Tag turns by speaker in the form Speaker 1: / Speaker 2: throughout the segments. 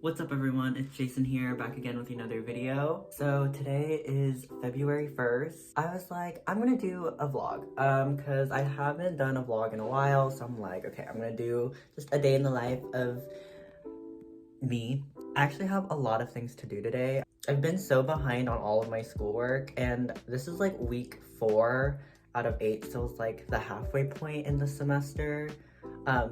Speaker 1: What's up everyone, it's Jason here, back again with another video. So today is February 1st. I was like, I'm gonna do a vlog, cause I haven't done a vlog in a while, so I'm like, okay, I'm gonna do just a day in the life of me. I actually have a lot of things to do today. I've been so behind on all of my schoolwork, and this is like week 4 out of 8, so it's like the halfway point in the semester,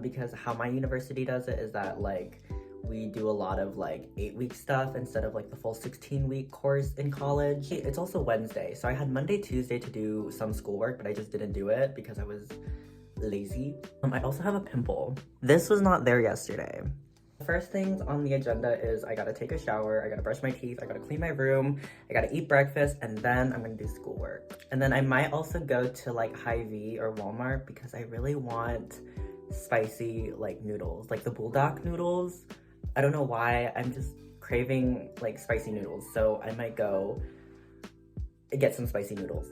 Speaker 1: because how my university does it is that like we do a lot of like 8-week stuff instead of like the full 16-week course in college. It's also Wednesday, so I had Monday, Tuesday to do some schoolwork, but I just didn't do it because I was lazy. I also have a pimple. This was not there yesterday. First things on the agenda is I gotta take a shower, I gotta brush my teeth, I gotta clean my room, I gotta eat breakfast, and then I'm gonna do schoolwork. And then I might also go to like Hy-Vee or Walmart because I really want spicy like noodles, like the bulldog noodles. I don't know why, I'm just craving like spicy noodles, so I might go get some spicy noodles.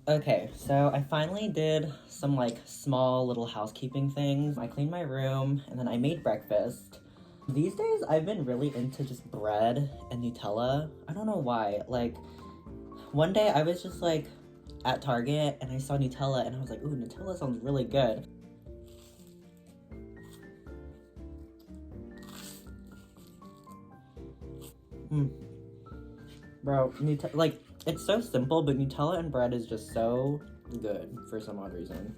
Speaker 1: Okay, so I finally did some like small little housekeeping things. I cleaned my room and then I made breakfast. These days I've been really into just bread and Nutella. I don't know why. Like one day I was just like at Target and I saw Nutella and I was like, ooh, Nutella sounds really good. Bro, like, it's so simple, but Nutella and bread is just so good for some odd reason.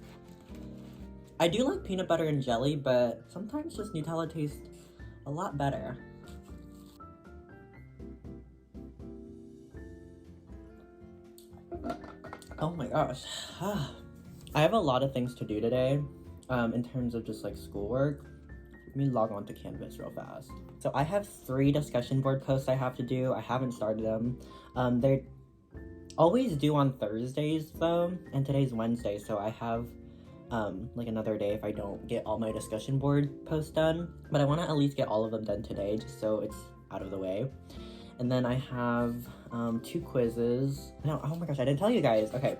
Speaker 1: I do like peanut butter and jelly, but sometimes just Nutella tastes a lot better. Oh my gosh. I have a lot of things to do today, in terms of just like schoolwork. Let me log on to Canvas real fast. So I have 3 discussion board posts I have to do. I haven't started them. They're always due on Thursdays though, and today's Wednesday, so I have like another day if I don't get all my discussion board posts done. But I want to at least get all of them done today, just so it's out of the way. And then I have 2 quizzes. No, oh my gosh, I didn't tell you guys. Okay.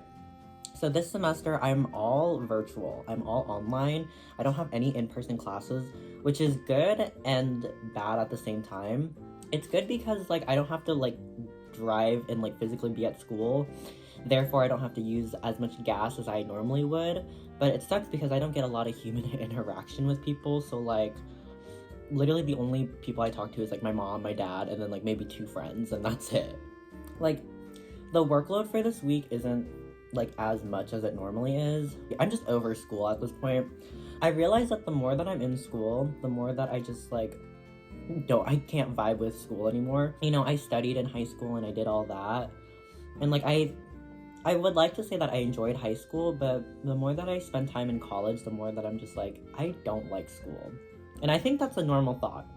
Speaker 1: So this semester, I'm all virtual. I'm all online. I don't have any in-person classes, which is good and bad at the same time. It's good because, like, I don't have to, like, drive and, like, physically be at school. Therefore, I don't have to use as much gas as I normally would. But it sucks because I don't get a lot of human interaction with people. So, like, literally the only people I talk to is, like, my mom, my dad, and then, like, maybe 2 friends, and that's it. Like, the workload for this week isn't like as much as it normally is. I'm just over school at this point. I realize that the more that I'm in school, the more that I just like I can't vibe with school anymore. You know, I studied in high school and I did all that. And like I would like to say that I enjoyed high school, but the more that I spend time in college, the more that I'm just like, I don't like school. And I think that's a normal thought.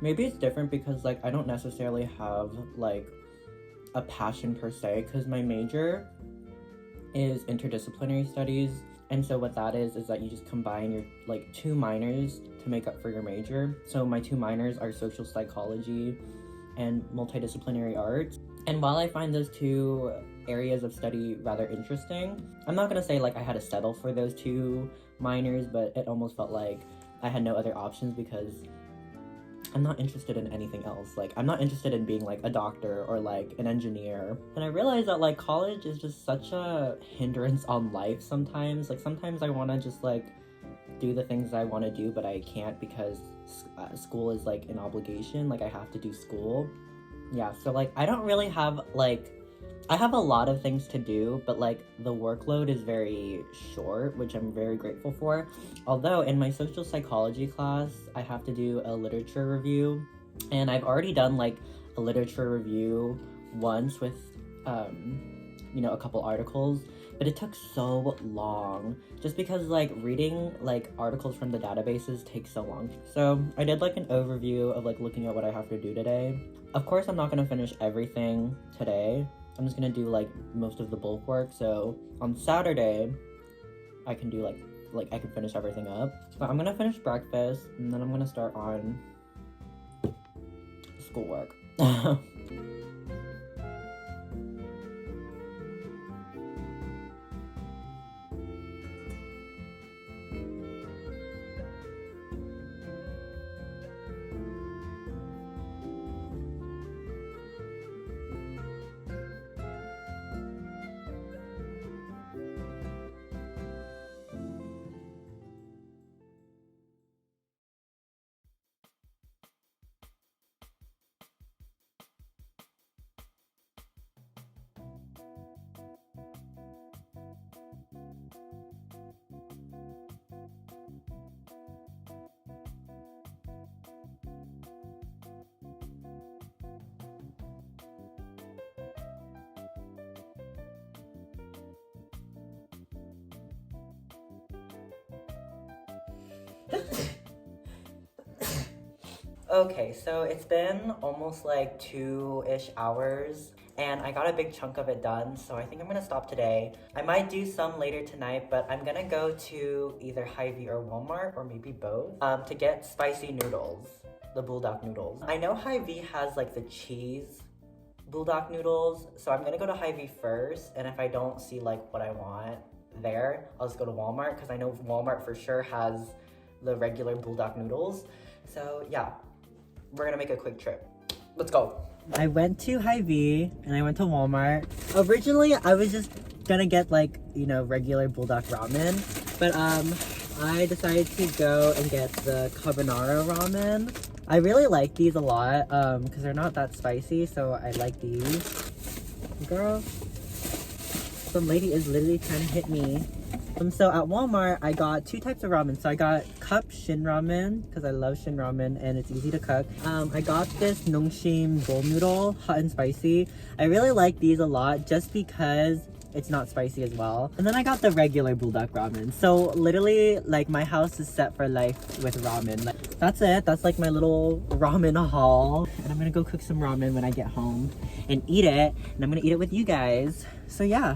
Speaker 1: Maybe it's different because like I don't necessarily have like a passion per se, because my major is interdisciplinary studies, and so what that is that you just combine your like 2 minors to make up for your major. So my 2 minors are social psychology and multidisciplinary arts, and while I find those 2 areas of study rather interesting, I'm not gonna say like I had to settle for those 2 minors, but it almost felt like I had no other options because I'm not interested in anything else. Like, I'm not interested in being, like, a doctor or, like, an engineer. And I realized that, like, college is just such a hindrance on life sometimes. Like, sometimes I want to just, like, do the things I want to do, but I can't because school is like an obligation, like I have to do school. Yeah, so like I don't really have like, I have a lot of things to do, but like the workload is very short, which I'm very grateful for. Although in my social psychology class, I have to do a literature review, and I've already done like a literature review once with a couple articles, but it took so long just because like reading like articles from the databases takes so long. So I did like an overview of like looking at what I have to do today. Of course, I'm not gonna finish everything today. I'm just gonna do like most of the bulk work. So on Saturday, I can do like I can finish everything up. But I'm gonna finish breakfast and then I'm gonna start on schoolwork. Okay, so it's been almost like 2-ish hours and I got a big chunk of it done, so I think I'm gonna stop today. I might do some later tonight, but I'm gonna go to either Hy-Vee or Walmart, or maybe both, to get spicy noodles, the bulldog noodles. I know Hy-Vee has like the cheese bulldog noodles, so I'm gonna go to Hy-Vee first, and if I don't see like what I want there, I'll just go to Walmart, because I know Walmart for sure has the regular bulldog noodles. So yeah, we're gonna make a quick trip. Let's go. I went to Hy-Vee and I went to Walmart. Originally, I was just gonna get like, regular bulldog ramen, but I decided to go and get the carbonara ramen. I really like these a lot because they're not that spicy, so I like these. Girl, some lady is literally trying to hit me. So at Walmart, I got 2 types of ramen. So I got cup shin ramen, because I love shin ramen and it's easy to cook. I got this nongshim bowl noodle, hot and spicy. I really like these a lot just because it's not spicy as well. And then I got the regular bulldog ramen. So literally, like, my house is set for life with ramen. Like, that's it. That's like my little ramen haul. And I'm gonna go cook some ramen when I get home and eat it. And I'm gonna eat it with you guys. So yeah.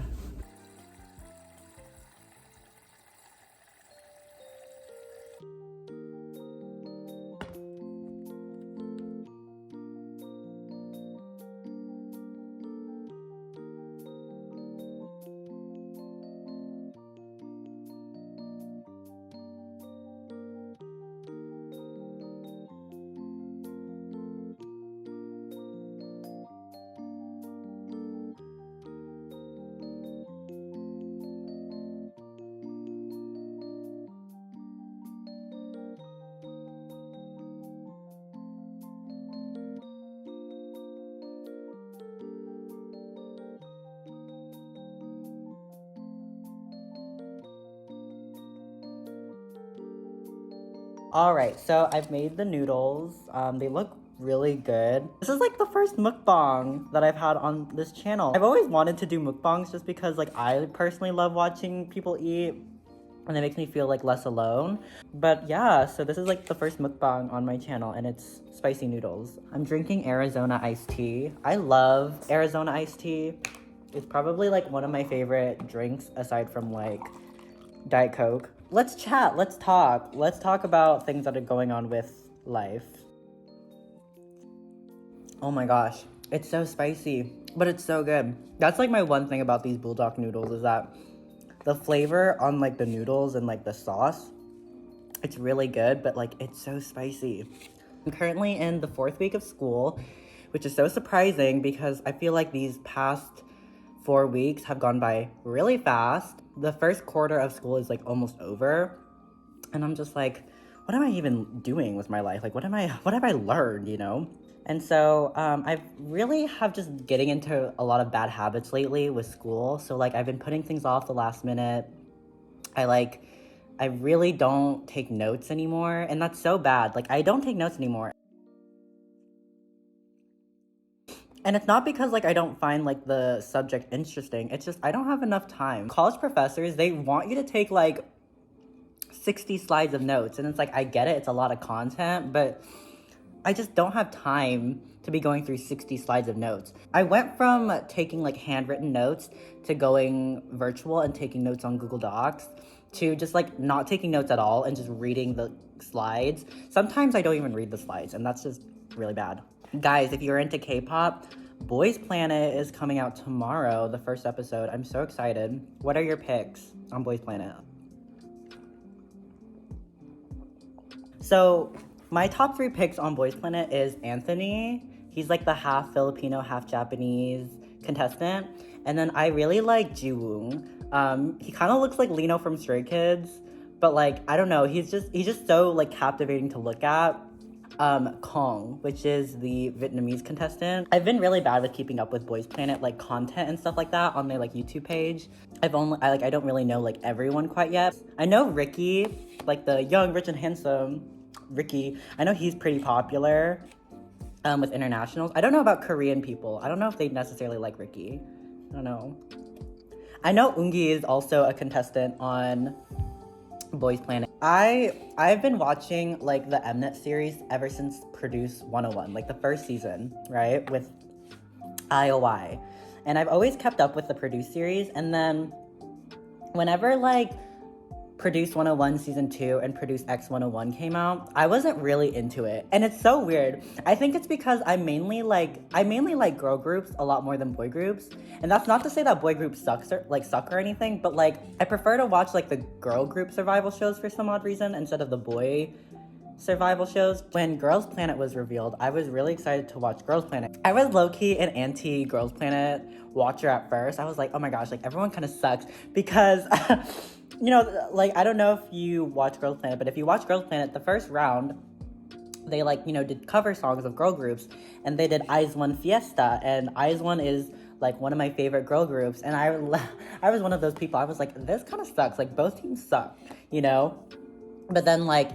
Speaker 1: Alright, so I've made the noodles. They look really good. This is like the first mukbang that I've had on this channel. I've always wanted to do mukbangs just because like I personally love watching people eat and it makes me feel like less alone. But yeah, so this is like the first mukbang on my channel and it's spicy noodles. I'm drinking Arizona iced tea. I love Arizona iced tea. It's probably like one of my favorite drinks aside from like Diet Coke. Let's chat, let's talk. Let's talk about things that are going on with life. Oh my gosh, it's so spicy, but it's so good. That's like my one thing about these bulldog noodles is that the flavor on like the noodles and like the sauce, it's really good, but like it's so spicy. I'm currently in the 4th week of school, which is so surprising because I feel like these past 4 weeks have gone by really fast. The first quarter of school is like almost over and I'm just like, what am I even doing with my life? Like, what have I learned, you know? And so I really have just getting into a lot of bad habits lately with school. So like I've been putting things off the last minute. I really don't take notes anymore, and that's so bad. Like I don't take notes anymore. And it's not because like I don't find like the subject interesting. It's just I don't have enough time. College professors, they want you to take like 60 slides of notes, and it's like I get it, it's a lot of content, but I just don't have time to be going through 60 slides of notes. I went from taking like handwritten notes to going virtual and taking notes on Google Docs to just like not taking notes at all and just reading the slides. Sometimes I don't even read the slides, and that's just really bad. Guys, if you're into K-pop, Boys Planet is coming out tomorrow, the first episode. I'm so excited. What are your picks on Boys Planet? So my top 3 picks on Boys Planet is Anthony. He's like the half Filipino, half Japanese contestant. And then I really like Jiwoong. He kind of looks like Lino from Stray Kids, but like, I don't know, he's just so like captivating to look at. Kong, which is the Vietnamese contestant. I've been really bad with keeping up with Boys Planet like content and stuff like that on their like YouTube page. I don't really know like everyone quite yet. I know Ricky, like the young, rich, and handsome Ricky. I know he's pretty popular with internationals. I don't know about Korean people. I don't know if they necessarily like Ricky. I don't know. I know Eungi is also a contestant on Boys Planet. I've been watching like the Mnet series ever since Produce 101, like the first season, right, with IOI. And I've always kept up with the Produce series, and then whenever like Produce 101 season 2 and Produce X 101 came out, I wasn't really into it. And it's so weird. I think it's because I mainly like girl groups a lot more than boy groups. And that's not to say that boy groups suck or anything, but like I prefer to watch like the girl group survival shows for some odd reason instead of the boy survival shows. When Girls Planet was revealed, I was really excited to watch Girls Planet. I was low-key an anti-Girls Planet watcher at first. I was like, oh my gosh, like everyone kind of sucks because you know, like, I don't know if you watch Girls Planet, but if you watch Girls Planet, the first round, they, like, you know, did cover songs of girl groups, and they did IZ*ONE Fiesta, and IZ*ONE is, like, one of my favorite girl groups, and I was one of those people. I was like, this kind of sucks. Like, both teams suck, you know? But then, like,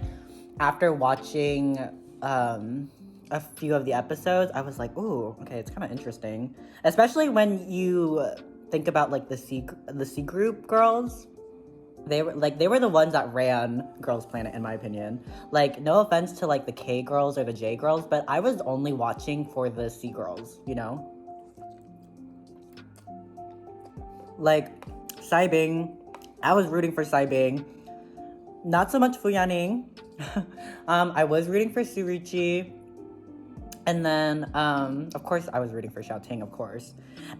Speaker 1: after watching a few of the episodes, I was like, ooh, okay, it's kind of interesting. Especially when you think about, like, the C group girls. They were the ones that ran Girls Planet, in my opinion. Like, no offense to like the K girls or the J girls, but I was only watching for the C girls, you know? Like, Saibing, I was rooting for Saibing. Not so much Fuyaning. I was rooting for Surichi. And then, of course, I was rooting for Xiaoting, of course.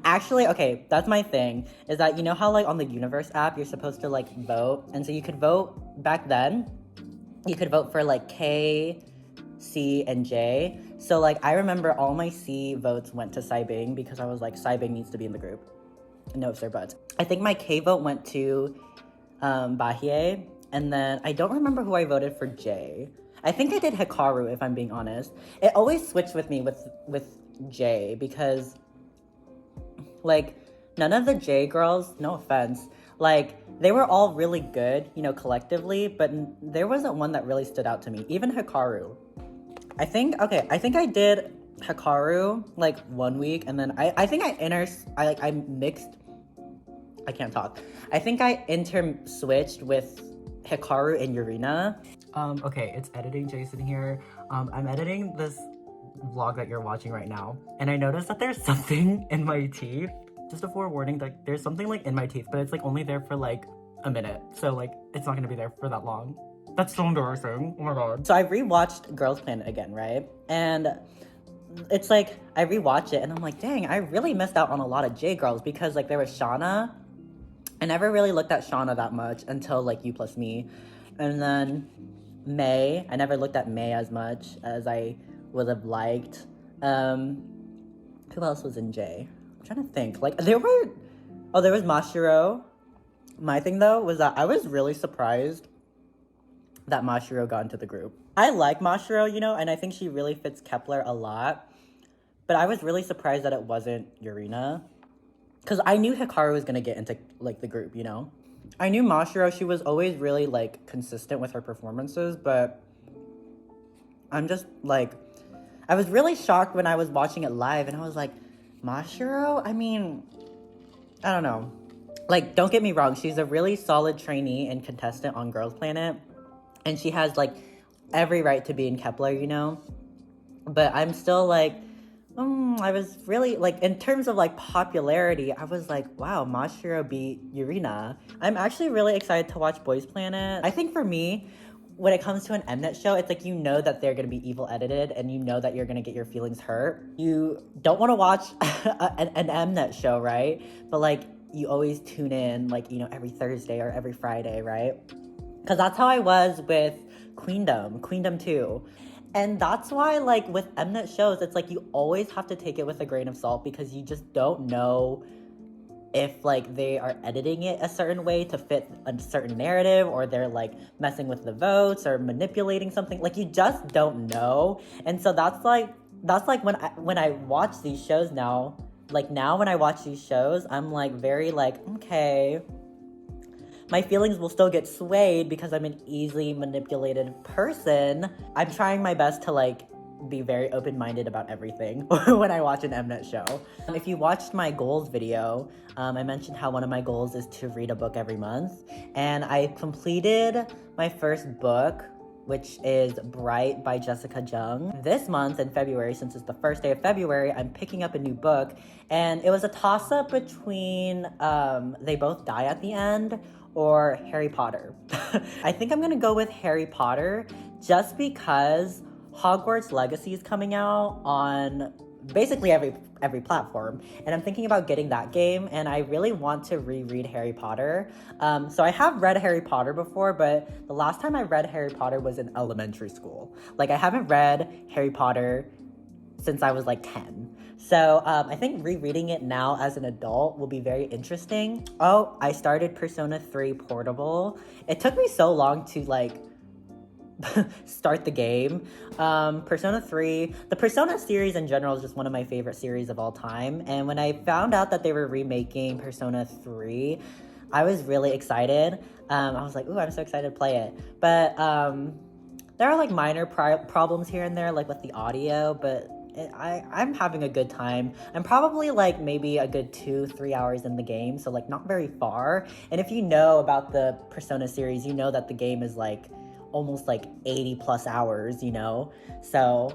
Speaker 1: Actually, okay, that's my thing, is that, you know how, like, on the Universe app, you're supposed to, like, vote? And so you could vote, back then, you could vote for, like, K, C, and J. So, like, I remember all my C votes went to Saibing because I was like, Saibing needs to be in the group. No ifs or buts. I think my K vote went to Bahie, and then I don't remember who I voted for J. I think I did Hikaru, if I'm being honest. It always switched with me with J because, like, none of the J girls, no offense, like, they were all really good, you know, collectively, but there wasn't one that really stood out to me. Even Hikaru. I think I did Hikaru, like, 1 week, and then I think I mixed, I can't talk. I think I switched with Hikaru and Yurina. Okay, it's editing Jason here. I'm editing this vlog that you're watching right now, and I noticed that there's something in my teeth. Just a forewarning, like, there's something, like, in my teeth, but it's, like, only there for, like, a minute. So, like, it's not gonna be there for that long. That's so embarrassing. Oh my god. So I rewatched Girls Planet again, right? And it's like, I rewatch it, and I'm like, dang, I really missed out on a lot of J girls because, like, there was Shauna. I never really looked at Shauna that much until, like, You Plus Me. And then May. I never looked at May as much as I would have liked. Who else was in J? I'm trying to think. Like, there was Mashiro. My thing, though, was that I was really surprised that Mashiro got into the group. I like Mashiro, you know, and I think she really fits Kepler a lot. But I was really surprised that it wasn't Yurina. Because I knew Hikaru was going to get into, like, the group, you know? I knew Mashiro, she was always really, like, consistent with her performances, but I'm just, like, I was really shocked when I was watching it live, and I was like, Mashiro? I mean, I don't know. Like, don't get me wrong, she's a really solid trainee and contestant on Girls Planet, and she has, like, every right to be in Kepler, you know? But I'm still, like, I was really, like, in terms of, like, popularity, I was like, wow, Mashiro beat Yurina. I'm actually really excited to watch Boys Planet. I think for me, when it comes to an Mnet show, it's like, you know that they're going to be evil edited, and you know that you're going to get your feelings hurt. You don't want to watch an Mnet show, right? But, like, you always tune in, like, you know, every Thursday or every Friday, right? Because that's how I was with Queendom 2. And that's why, like, with Mnet shows, it's like you always have to take it with a grain of salt because you just don't know if, like, they are editing it a certain way to fit a certain narrative, or they're, like, messing with the votes or manipulating something. Like, you just don't know. And so that's like when I watch these shows now, like, now when I watch these shows, I'm, like, very, like, okay, my feelings will still get swayed because I'm an easily manipulated person. I'm trying my best to, like, be very open-minded about everything when I watch an Mnet show. If you watched my goals video, I mentioned how one of my goals is to read a book every month. And I completed my first book, which is Bright by Jessica Jung. This month in February, since it's the first day of February, I'm picking up a new book. And it was a toss-up between They Both Die at the End or Harry Potter. I think I'm gonna go with Harry Potter just because Hogwarts Legacy is coming out on basically every platform, and I'm thinking about getting that game, and I really want to reread Harry Potter. So I have read Harry Potter before, but the last time I read Harry Potter was in elementary school. Like, I haven't read Harry Potter since I was like 10. So I think rereading it now as an adult will be very interesting. Oh, I started Persona 3 Portable. It took me so long to, like, start the game. Persona 3, the Persona series in general is just one of my favorite series of all time. And when I found out that they were remaking Persona 3, I was really excited. I was like, ooh, I'm so excited to play it. But there are, like, minor problems here and there, like with the audio, but I'm having a good time. I'm probably, like, maybe a good 2-3 hours in the game, so, like, not very far. And if you know about the Persona series, you know that the game is, like, almost, like, 80 plus hours, you know? So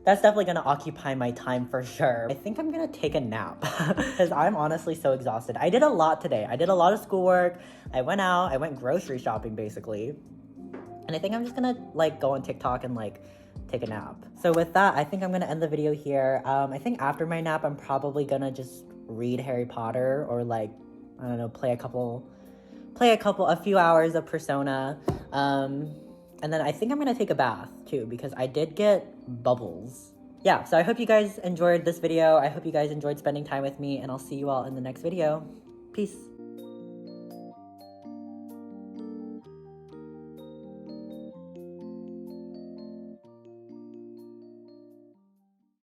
Speaker 1: that's definitely gonna occupy my time for sure. I think I'm gonna take a nap because I'm honestly so exhausted. I did a lot today. I did a lot of schoolwork. I went grocery shopping basically. And I think I'm just gonna, like, go on TikTok and, like, take a nap. So with that, I think I'm gonna end the video here. I think after my nap, I'm probably gonna just read Harry Potter or, like, I don't know, play a few hours of Persona. And then I think I'm gonna take a bath too because I did get bubbles. Yeah, so I hope you guys enjoyed this video. I hope you guys enjoyed spending time with me, and I'll see you all in the next video. Peace.